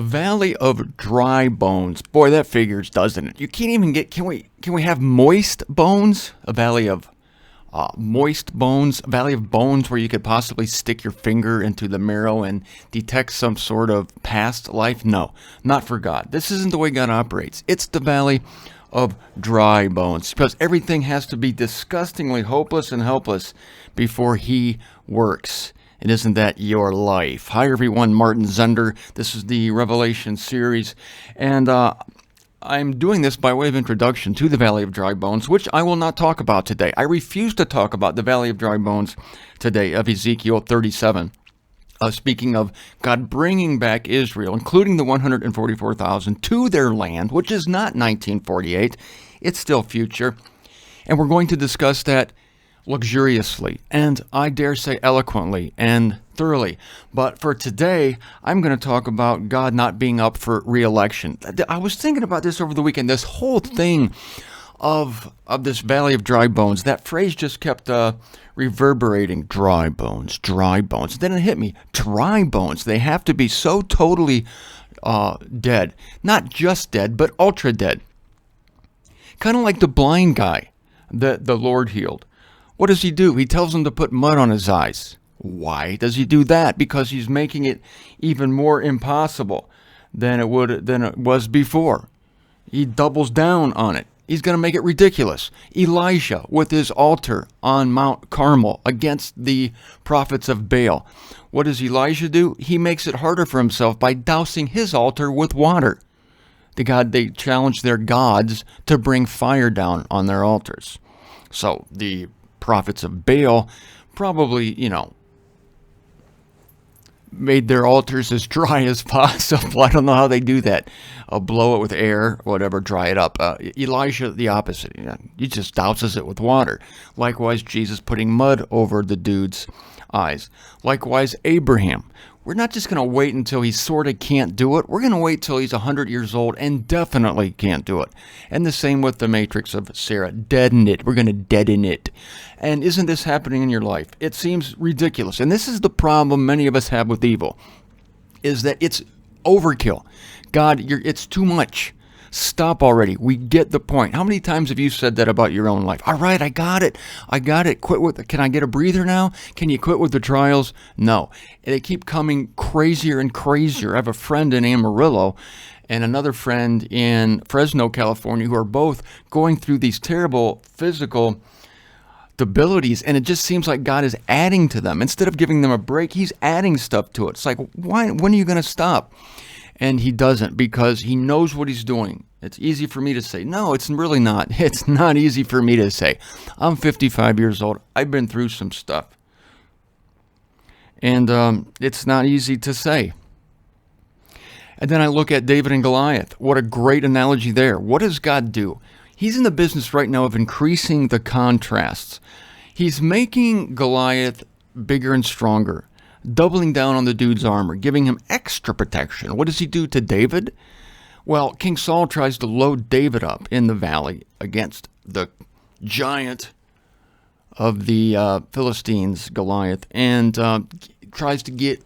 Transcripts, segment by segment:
The Valley of Dry Bones. Boy, that figures, doesn't it? You can't even get, can we have moist bones? A valley of moist bones, a valley of bones where you could possibly stick your finger into the marrow and detect some sort of past life? No, not for God. This isn't the way God operates. It's the valley of dry bones, because everything has to be disgustingly hopeless and helpless before he works. And isn't that your life? Hi, everyone. Martin Zender. This is the Revelation series. And I'm doing this by way of introduction to the Valley of Dry Bones, which I will not talk about today. I refuse to talk about the Valley of Dry Bones today of Ezekiel 37. Speaking of God bringing back Israel, including the 144,000, to their land, which is not 1948. It's still future. And we're going to discuss that luxuriously, and I dare say eloquently and thoroughly. But for today, I'm going to talk about God not being up for re-election. I was thinking about this over the weekend, this whole thing of this Valley of Dry Bones. That phrase just kept reverberating, dry bones, dry bones. Then it hit me, dry bones. They have to be so totally dead. Not just dead, but ultra dead. Kind of like the blind guy that the Lord healed. What does he do? He tells him to put mud on his eyes. Why does he do that? Because he's making it even more impossible than it was before. He doubles down on it. He's going to make it ridiculous. Elijah with his altar on Mount Carmel against the prophets of Baal. What does Elijah do? He makes it harder for himself by dousing his altar with water. They challenge their gods to bring fire down on their altars. So the prophets of Baal probably, made their altars as dry as possible. I don't know how they do that. Blow it with air, whatever, dry it up. Elijah, the opposite. He just douses it with water. Likewise, Jesus putting mud over the dude's eyes. Likewise, Abraham. We're not just going to wait until he sort of can't do it. We're going to wait till he's 100 years old and definitely can't do it. And the same with the matrix of Sarah. Deaden it. We're going to deaden it. And isn't this happening in your life? It seems ridiculous. And this is the problem many of us have with evil, is that it's overkill. God, it's too much. Stop already. We get the point. How many times have you said that about your own life? All right, I got it. Quit with. Can I get a breather now? Can you quit with the trials? No. They keep coming crazier and crazier. I have a friend in Amarillo and another friend in Fresno, California, who are both going through these terrible physical debilities, and it just seems like God is adding to them. Instead of giving them a break, he's adding stuff to it. It's like, why? When are you going to stop? And he doesn't, because he knows what he's doing. It's easy for me to say. No, it's really not. It's not easy for me to say. I'm 55 years old. I've been through some stuff. And it's not easy to say. And then I look at David and Goliath. What a great analogy there. What does God do? He's in the business right now of increasing the contrasts. He's making Goliath bigger and stronger, doubling down on the dude's armor, giving him extra protection. What does he do to David? Well, King Saul tries to load David up in the valley against the giant of the Philistines, Goliath, and tries to get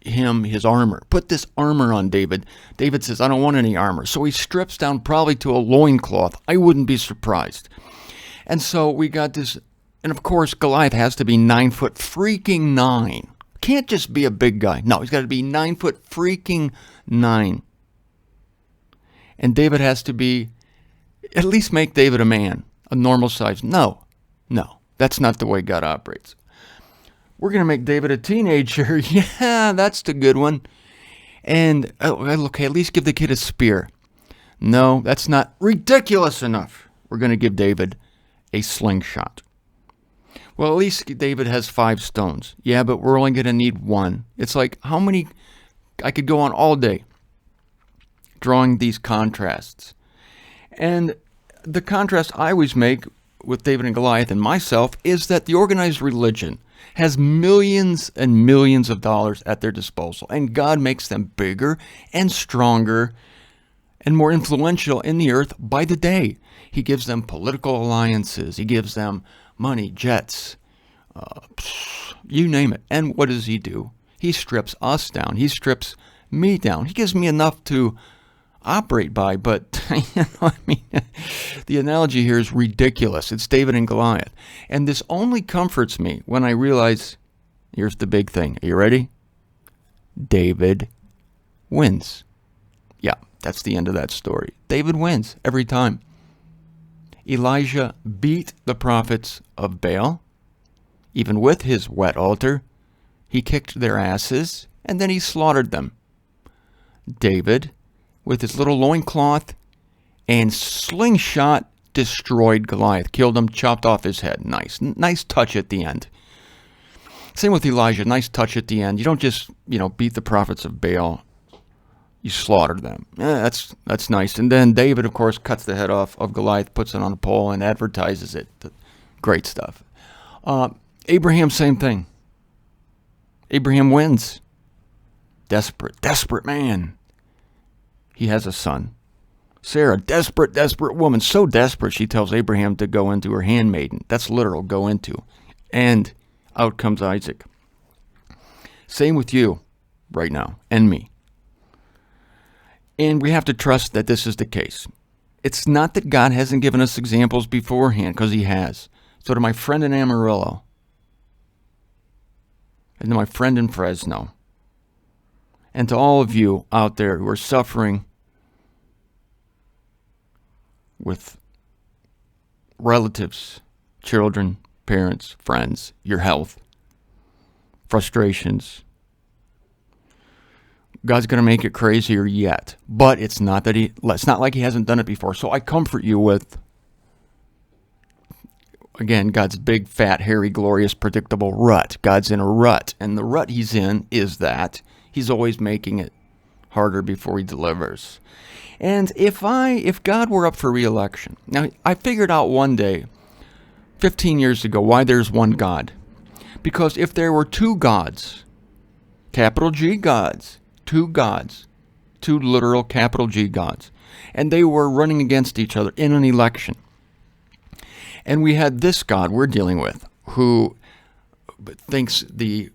him his armor. Put this armor on David. David says, I don't want any armor. So he strips down probably to a loincloth. I wouldn't be surprised. And so we got this, and of course, Goliath has to be 9 foot freaking 9. Can't just be a big guy. No, he's got to be 9 foot freaking 9. And David has to be, at least make David a man, a normal size. No, that's not the way God operates. We're going to make David a teenager. Yeah, that's the good one. And, okay, at least give the kid a spear. No, that's not ridiculous enough. We're going to give David a slingshot. Well, at least David has 5 stones. Yeah, but we're only going to need 1. It's like, how many? I could go on all day drawing these contrasts. And the contrast I always make with David and Goliath and myself is that the organized religion has millions and millions of dollars at their disposal, and God makes them bigger and stronger and more influential in the earth by the day. He gives them political alliances. He gives them money, jets, you name it. And what does he do? He strips us down. He strips me down. He gives me enough to operate by, but the analogy here is ridiculous. It's David and Goliath. And this only comforts me when I realize, here's the big thing. Are you ready? David wins. Yeah, that's the end of that story. David wins every time. Elijah beat the prophets of Baal. Even with his wet altar, he kicked their asses, and then he slaughtered them. David, with his little loincloth and slingshot, destroyed Goliath, killed him, chopped off his head. Nice touch at the end. Same with Elijah, nice touch at the end. You don't just, beat the prophets of Baal. You slaughter them. That's nice. And then David, of course, cuts the head off of Goliath, puts it on a pole, and advertises it. Great stuff. Abraham, same thing. Abraham wins. Desperate man. He has a son. Sarah, desperate woman. So desperate, she tells Abraham to go into her handmaiden. That's literal, go into. And out comes Isaac. Same with you right now, and me. And we have to trust that this is the case. It's not that God hasn't given us examples beforehand, because he has. So to my friend in Amarillo, and to my friend in Fresno, and to all of you out there who are suffering with relatives, children, parents, friends, your health, frustrations, God's going to make it crazier yet. But it's not like he hasn't done it before. So I comfort you with, again, God's big, fat, hairy, glorious, predictable rut. God's in a rut. And the rut he's in is that he's always making it harder before he delivers. And if God were up for re-election, now I figured out one day, 15 years ago, why there's one God. Because if there were two gods, capital G gods, two literal capital G gods, and they were running against each other in an election, and we had this God we're dealing with who thinks the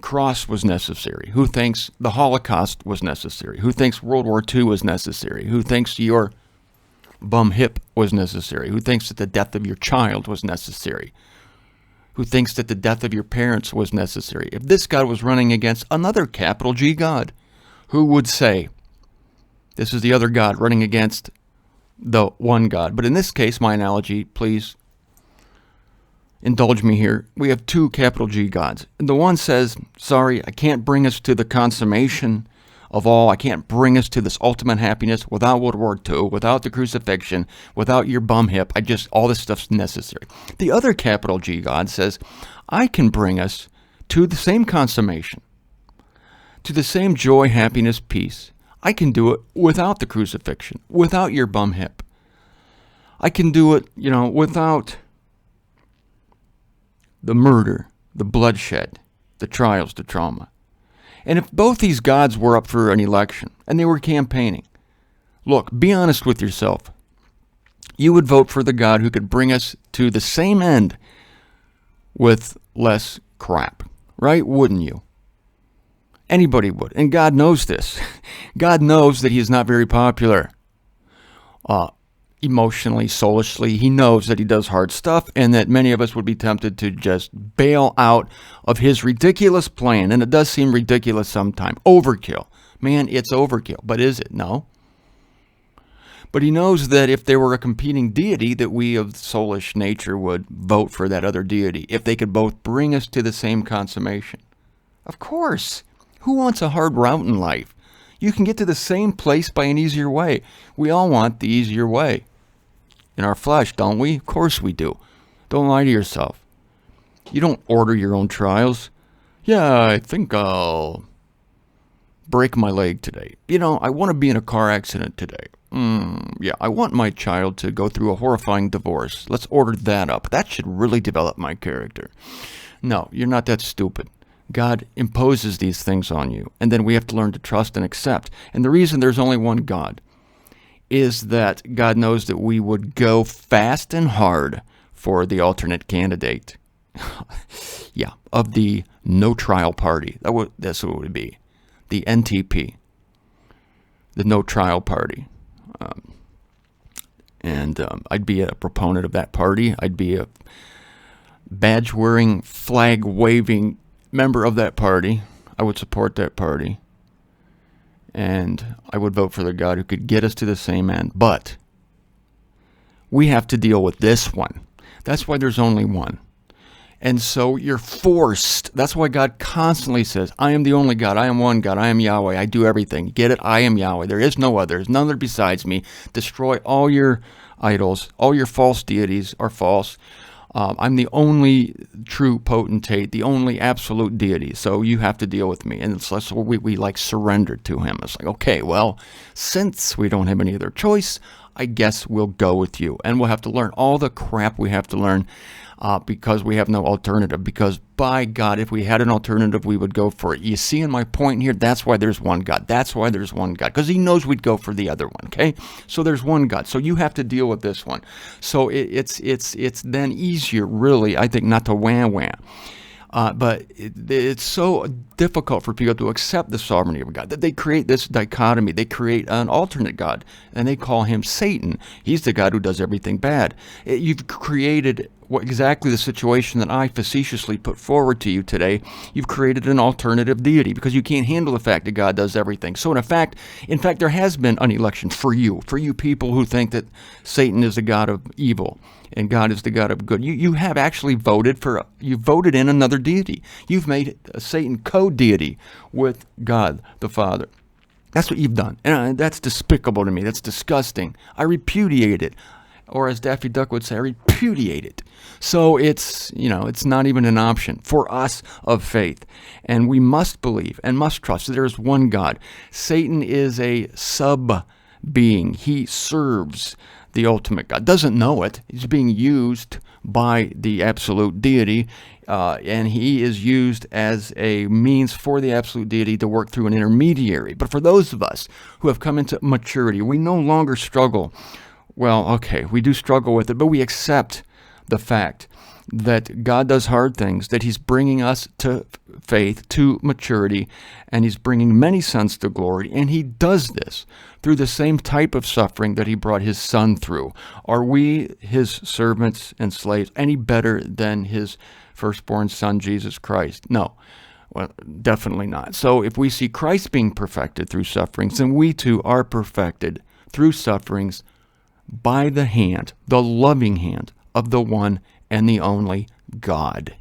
cross was necessary, who thinks the Holocaust was necessary, who thinks World War II was necessary, who thinks your bum hip was necessary, who thinks that the death of your child was necessary, who thinks that the death of your parents was necessary. If this God was running against another capital G God, who would say, this is the other God running against the one God? But in this case, my analogy, please indulge me here. We have two capital G gods. And the one says, sorry, I can't bring us to the consummation of all. I can't bring us to this ultimate happiness without World War II, without the crucifixion, without your bum hip. All this stuff's necessary. The other capital G God says, I can bring us to the same consummation, to the same joy, happiness, peace. I can do it without the crucifixion, without your bum hip. I can do it, without the murder, the bloodshed, the trials, the trauma. And if both these gods were up for an election and they were campaigning, look, be honest with yourself. You would vote for the God who could bring us to the same end with less crap, right? Wouldn't you? Anybody would. And God knows this. God knows that he is not very popular emotionally, soulishly. He knows that he does hard stuff and that many of us would be tempted to just bail out of his ridiculous plan. And it does seem ridiculous sometimes. Overkill. Man, it's overkill. But is it? No. But he knows that if there were a competing deity, that we of soulish nature would vote for that other deity if they could both bring us to the same consummation. Of course. Who wants a hard route in life? You can get to the same place by an easier way. We all want the easier way. In our flesh, don't we? Of course we do. Don't lie to yourself. You don't order your own trials. Yeah, I think I'll break my leg today. I want to be in a car accident today. Yeah, I want my child to go through a horrifying divorce. Let's order that up. That should really develop my character. No, you're not that stupid. God imposes these things on you, and then we have to learn to trust and accept. And the reason there's only one God is that God knows that we would go fast and hard for the alternate candidate. Yeah, of the no trial party. That's what it would be. The NTP. the no trial party. And I'd be a proponent of that party. I'd be a badge-wearing, flag-waving member of that party. I would support that party. And I would vote for the God who could get us to the same end. But we have to deal with this one. That's why there's only one. And so you're forced. That's why God constantly says, I am the only God. I am one God. I am Yahweh. I do everything. Get it? I am Yahweh. There is no other. There's none other besides me. Destroy all your idols. All your false deities are false. I'm the only true potentate, the only absolute deity. So you have to deal with me. And it's so we like surrender to him. It's like, okay, well, since we don't have any other choice, I guess we'll go with you. And we'll have to learn all the crap we have to learn because we have no alternative. Because by God, if we had an alternative, we would go for it. You see in my point here, that's why there's one God. That's why there's one God. Because he knows we'd go for the other one, okay? So there's one God. So you have to deal with this one. So it's then easier, really, I think, not to wah-wah. But it's so difficult for people to accept the sovereignty of God that they create this dichotomy. They create an alternate God, and they call him Satan. He's the God who does everything bad. You've created exactly the situation that I facetiously put forward to you today. You've created an alternative deity because you can't handle the fact that God does everything. So in fact, there has been an election for you people who think that Satan is the God of evil and God is the God of good. You have actually voted in another deity. You've made Satan co-deity with God the Father. That's what you've done. And that's despicable to me. That's disgusting. I repudiate it. Or as Daffy Duck would say, I repudiate it. So it's not even an option for us of faith. And we must believe and must trust that there is one God. Satan is a sub-being. He serves the ultimate God. Doesn't know it. He's being used by the absolute deity, and he is used as a means for the absolute deity to work through an intermediary. But for those of us who have come into maturity, we no longer struggle. Well, okay, we do struggle with it, but we accept the fact that God does hard things, that he's bringing us to faith, to maturity, and he's bringing many sons to glory, and he does this through the same type of suffering that he brought his son through. Are we, his servants and slaves, any better than his firstborn son, Jesus Christ? No. Well, definitely not. So if we see Christ being perfected through sufferings, then we too are perfected through sufferings by the hand, the loving hand of the one and the only God.